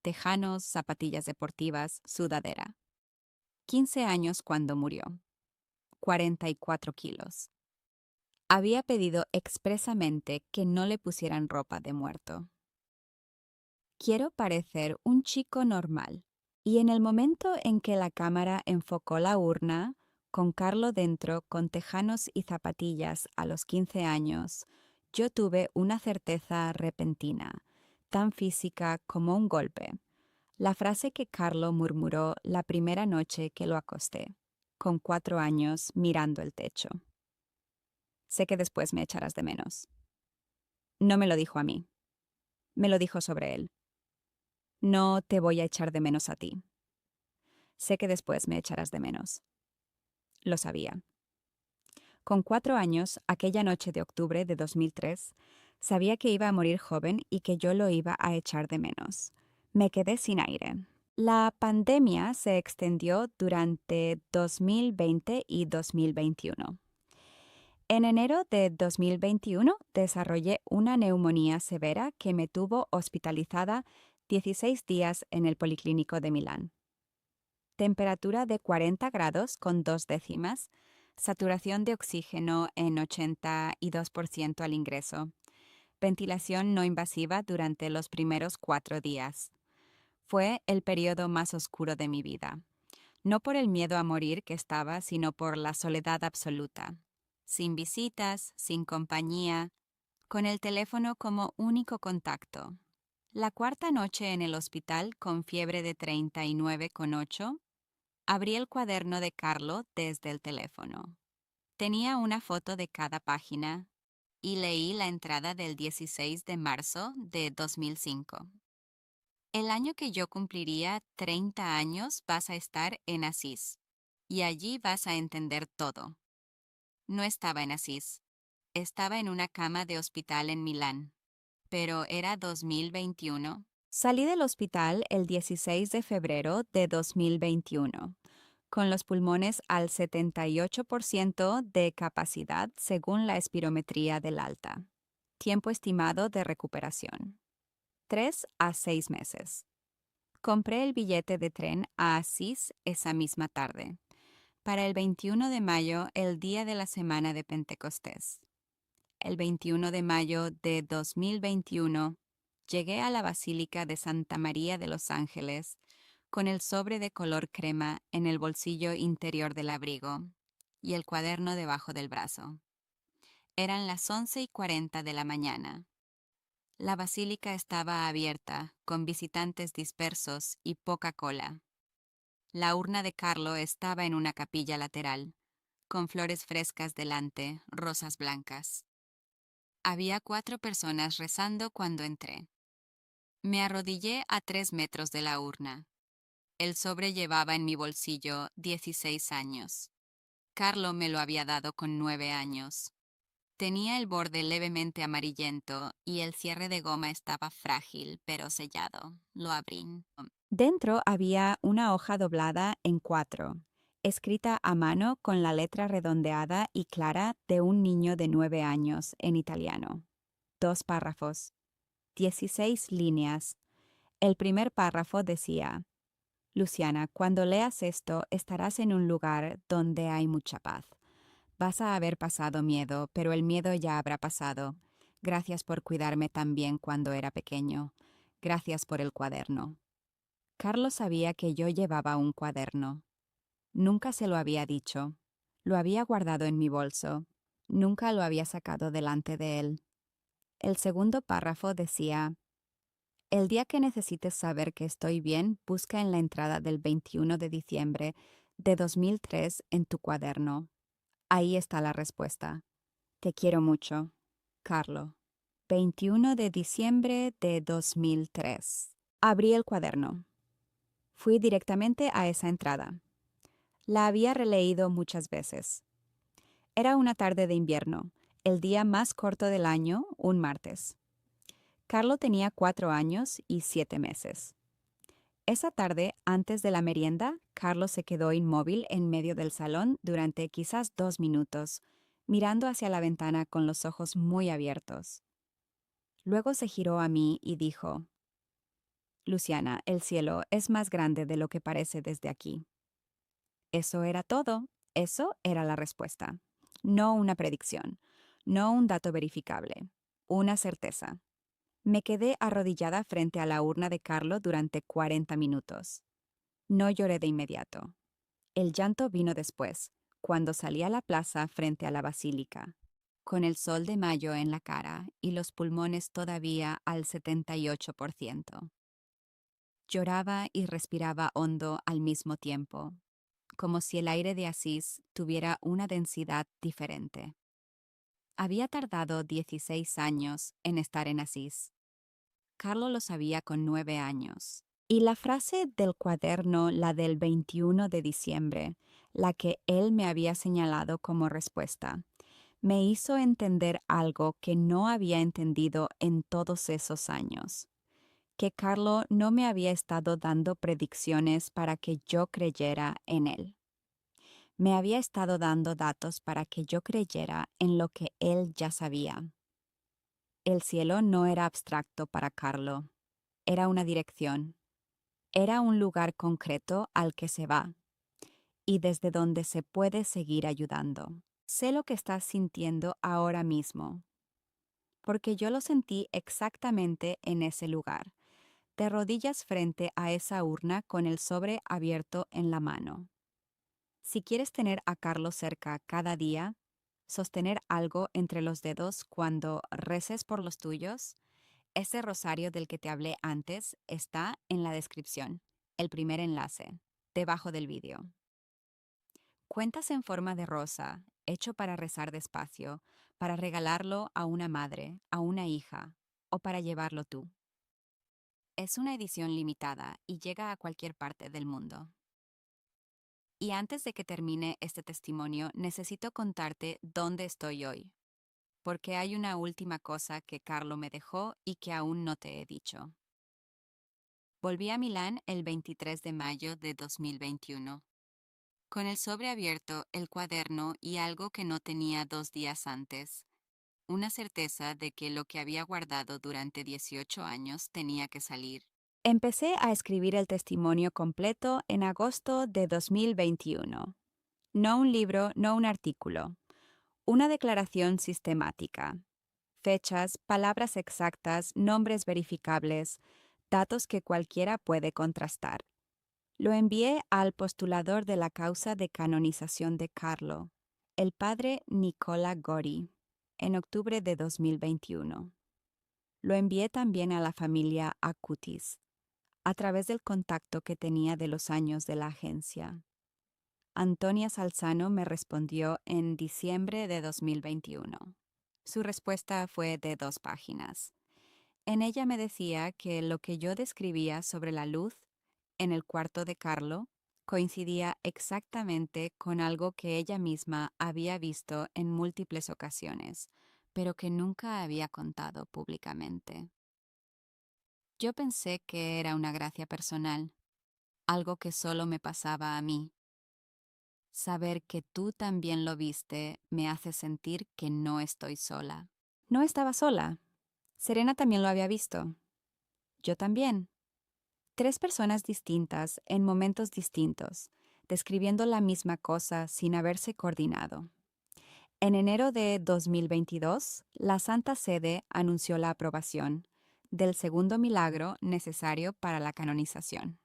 tejanos, zapatillas deportivas, sudadera. 15 años cuando murió. 44 kilos. Había pedido expresamente que no le pusieran ropa de muerto. Quiero parecer un chico normal. Y en el momento en que la cámara enfocó la urna, con Carlo dentro con tejanos y zapatillas a los 15 años, yo tuve una certeza repentina, tan física como un golpe. La frase que Carlo murmuró la primera noche que lo acosté, con 4 años mirando el techo. Sé que después me echarás de menos. No me lo dijo a mí. Me lo dijo sobre él. No te voy a echar de menos a ti. Sé que después me echarás de menos. Lo sabía. Con 4 años, aquella noche de octubre de 2003, sabía que iba a morir joven y que yo lo iba a echar de menos. Me quedé sin aire. La pandemia se extendió durante 2020 y 2021. En enero de 2021 desarrollé una neumonía severa que me tuvo hospitalizada 16 días en el Policlínico de Milán. Temperatura de 40 grados con 2 décimas, saturación de oxígeno en 82% al ingreso, ventilación no invasiva durante los primeros 4 días. Fue el periodo más oscuro de mi vida, no por el miedo a morir que estaba, sino por la soledad absoluta, sin visitas, sin compañía, con el teléfono como único contacto. La cuarta noche en el hospital con fiebre de 39,8, abrí el cuaderno de Carlo desde el teléfono. Tenía una foto de cada página y leí la entrada del 16 de marzo de 2005. El año que yo cumpliría 30 años vas a estar en Asís y allí vas a entender todo. No estaba en Asís. Estaba en una cama de hospital en Milán. Pero era 2021. Salí del hospital el 16 de febrero de 2021, con los pulmones al 78% de capacidad según la espirometría del alta. Tiempo estimado de recuperación: 3 a 6 meses. Compré el billete de tren a Asís esa misma tarde, para el 21 de mayo, el día de la semana de Pentecostés. El 21 de mayo de 2021, llegué a la Basílica de Santa María de los Ángeles con el sobre de color crema en el bolsillo interior del abrigo y el cuaderno debajo del brazo. Eran las 11:40 de la mañana. La basílica estaba abierta, con visitantes dispersos y poca cola. La urna de Carlo estaba en una capilla lateral, con flores frescas delante, rosas blancas. Había 4 personas rezando cuando entré. Me arrodillé a 3 metros de la urna. El sobre llevaba en mi bolsillo 16 años. Carlo me lo había dado con 9 años. Tenía el borde levemente amarillento y el cierre de goma estaba frágil, pero sellado. Lo abrí. Dentro había una hoja doblada en 4, escrita a mano con la letra redondeada y clara de un niño de 9 años en italiano. 2 párrafos, 16 líneas. El primer párrafo decía: Luciana, cuando leas esto estarás en un lugar donde hay mucha paz. Vas a haber pasado miedo, pero el miedo ya habrá pasado. Gracias por cuidarme tan bien cuando era pequeño. Gracias por el cuaderno. Carlos sabía que yo llevaba un cuaderno. Nunca se lo había dicho. Lo había guardado en mi bolso. Nunca lo había sacado delante de él. El segundo párrafo decía: El día que necesites saber que estoy bien, busca en la entrada del 21 de diciembre de 2003 en tu cuaderno. Ahí está la respuesta. Te quiero mucho. Carlo. 21 de diciembre de 2003. Abrí el cuaderno. Fui directamente a esa entrada. La había releído muchas veces. Era una tarde de invierno, el día más corto del año, un martes. Carlo tenía 4 años y 7 meses. Esa tarde, antes de la merienda, Carlos se quedó inmóvil en medio del salón durante quizás 2 minutos, mirando hacia la ventana con los ojos muy abiertos. Luego se giró a mí y dijo: Luciana, el cielo es más grande de lo que parece desde aquí. Eso era todo. Eso era la respuesta. No una predicción, no un dato verificable, una certeza. Me quedé arrodillada frente a la urna de Carlo durante 40 minutos. No lloré de inmediato. El llanto vino después, cuando salí a la plaza frente a la basílica, con el sol de mayo en la cara y los pulmones todavía al 78%. Lloraba y respiraba hondo al mismo tiempo, como si el aire de Asís tuviera una densidad diferente. Había tardado 16 años en estar en Asís. Carlo lo sabía con 9 años. Y la frase del cuaderno, la del 21 de diciembre, la que él me había señalado como respuesta, me hizo entender algo que no había entendido en todos esos años, que Carlo no me había estado dando predicciones para que yo creyera en él. Me había estado dando datos para que yo creyera en lo que él ya sabía. El cielo no era abstracto para Carlo, era una dirección. Era un lugar concreto al que se va y desde donde se puede seguir ayudando. Sé lo que estás sintiendo ahora mismo, porque yo lo sentí exactamente en ese lugar, de rodillas frente a esa urna con el sobre abierto en la mano. Si quieres tener a Carlos cerca cada día, sostener algo entre los dedos cuando reces por los tuyos, ese rosario del que te hablé antes está en la descripción, el primer enlace, debajo del vídeo. Cuentas en forma de rosa, hecho para rezar despacio, para regalarlo a una madre, a una hija, o para llevarlo tú. Es una edición limitada y llega a cualquier parte del mundo. Y antes de que termine este testimonio, necesito contarte dónde estoy hoy, porque hay una última cosa que Carlo me dejó y que aún no te he dicho. Volví a Milán el 23 de mayo de 2021, con el sobre abierto, el cuaderno y algo que no tenía 2 días antes, una certeza de que lo que había guardado durante 18 años tenía que salir. Empecé a escribir el testimonio completo en agosto de 2021. No un libro, no un artículo. Una declaración sistemática. Fechas, palabras exactas, nombres verificables, datos que cualquiera puede contrastar. Lo envié al postulador de la causa de canonización de Carlo, el padre Nicola Gori. en octubre de 2021. Lo envié también a la familia Acutis, a través del contacto que tenía de los años de la agencia. Antonia Salzano me respondió en diciembre de 2021. Su respuesta fue de 2 páginas. En ella me decía que lo que yo describía sobre la luz en el cuarto de Carlo coincidía exactamente con algo que ella misma había visto en múltiples ocasiones, pero que nunca había contado públicamente. Yo pensé que era una gracia personal, algo que solo me pasaba a mí. Saber que tú también lo viste me hace sentir que no estoy sola. No estaba sola. Serena también lo había visto. Yo también. 3 personas distintas en momentos distintos, describiendo la misma cosa sin haberse coordinado. En enero de 2022, la Santa Sede anunció la aprobación del segundo milagro necesario para la canonización.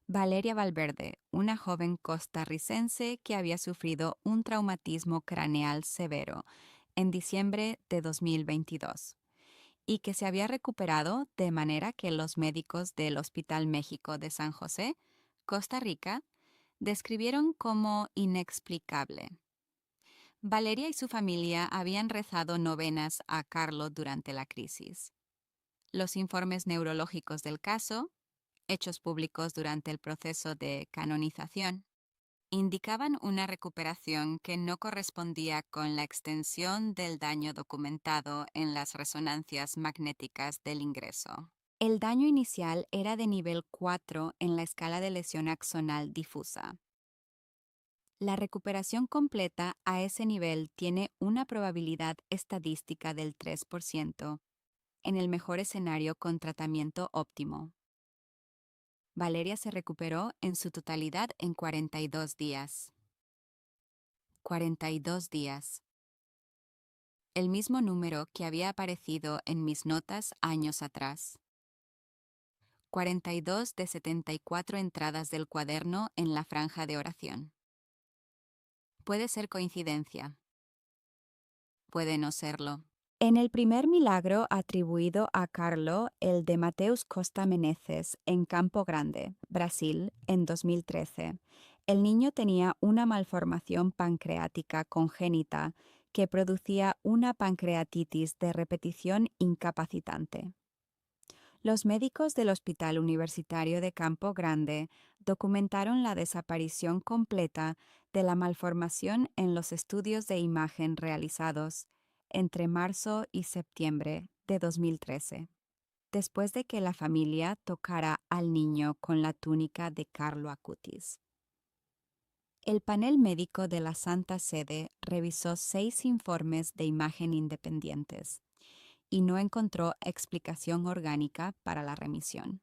Valeria Valverde, una joven costarricense que había sufrido un traumatismo craneal severo en diciembre de 2022 y que se había recuperado de manera que los médicos del Hospital México de San José, Costa Rica, describieron como inexplicable. Valeria y su familia habían rezado novenas a Carlo durante la crisis. Los informes neurológicos del caso, hechos públicos durante el proceso de canonización, indicaban una recuperación que no correspondía con la extensión del daño documentado en las resonancias magnéticas del ingreso. El daño inicial era de nivel 4 en la escala de lesión axonal difusa. La recuperación completa a ese nivel tiene una probabilidad estadística del 3%, en el mejor escenario con tratamiento óptimo. Valeria se recuperó en su totalidad en 42 días. 42 días. El mismo número que había aparecido en mis notas años atrás. 42 de 74 entradas del cuaderno en la franja de oración. Puede ser coincidencia. Puede no serlo. En el primer milagro atribuido a Carlo, el de Mateus Costa Meneses, en Campo Grande, Brasil, en 2013, el niño tenía una malformación pancreática congénita que producía una pancreatitis de repetición incapacitante. Los médicos del Hospital Universitario de Campo Grande documentaron la desaparición completa de la malformación en los estudios de imagen realizados entre marzo y septiembre de 2013, después de que la familia tocara al niño con la túnica de Carlo Acutis. El panel médico de la Santa Sede revisó 6 informes de imagen independientes y no encontró explicación orgánica para la remisión.